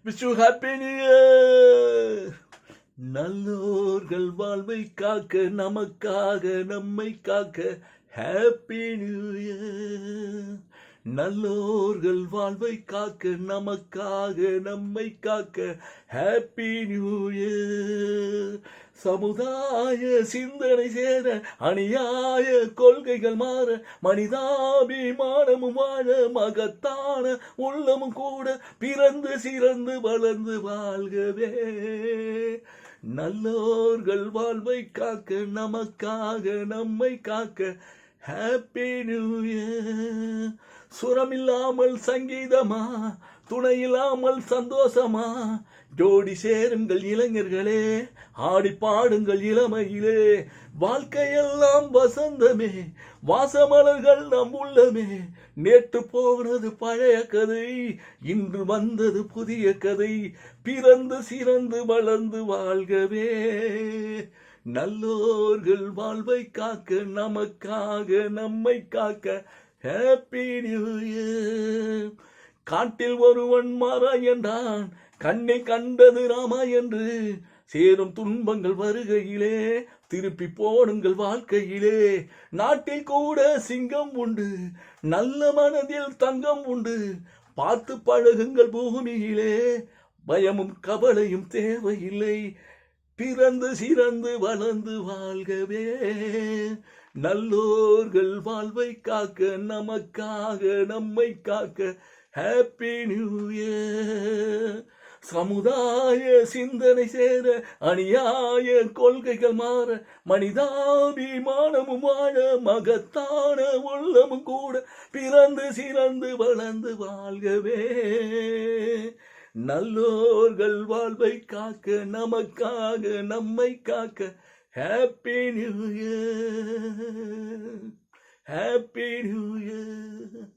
Wish you happy new year. நல்லோர்கள் வாழ்வை காக்க நமக்காக நம்மை காக்க ஹாப்பி நியூ இயர். நல்லோர்கள் வாழ்வை காக்க நமக்காக நம்மை காக்க ஹாப்பி நியூ இயர். சமுதாய சிந்தனை சேர அநியாய கொள்கைகள் மாற மனிதாபிமானமும் வாழ மகத்தான உள்ளமும் கூட பிறந்து சிறந்து வளர்ந்து வாழ்கவே. நல்லோர்கள் வாழ்வை காக்க நமக்காக நம்மை காக்க ஹாப்பி நியூ இயர். சுரமில்லாமல் சங்கீதமா, துணையில்லாமல் சந்தோஷமா, ஜோடி சேருங்கள் இளைஞர்களே, ஆடி பாடுங்கள் இளமையிலே. வாழ்க்கையெல்லாம் வசந்தமே, வாசமலர்கள் நம் உள்ளமே. நேற்று போனது பழைய கதை, இன்று வந்தது புதிய கதை. பிறந்து சிறந்து வளர்ந்து வாழ்கவே. நல்லோர்கள் வாழ்வை காக்க நமக்காக நம்மை காக்க ஹாப்பி நியூ இயர். காட்டில் ஒருவன் மாறா என்றான், கண்ணில் கண்டது ராமா என்று. சேரும் துன்பங்கள் வருகையிலே திருப்பி போடுங்கள் வாழ்க்கையிலே. நாட்டில் கூட சிங்கம் உண்டு, நல்ல மனதில் தங்கம் உண்டு. பார்த்து பழகுங்கள் பூமியிலே, பயமும் கவலையும் தேவையில்லை. பிறந்து சிறந்து வளர்ந்து வாழ்கவே. நல்லோர்கள் வாழ்வை காக்க நமக்காக நம்மை காக்க ஹாப்பி நியூ இயர். சமுதாய சிந்தனை சேர அநியாய கொள்கைகள் மாற மனிதாபிமானமும் வாழ மகத்தான உள்ளமும் கூட பிறந்து சிறந்து வளர்ந்து வாழ்கவே. நல்லோர்கள் வாழ்வை காக்க நமக்காக நம்மை காக்க happy new year. Happy new year.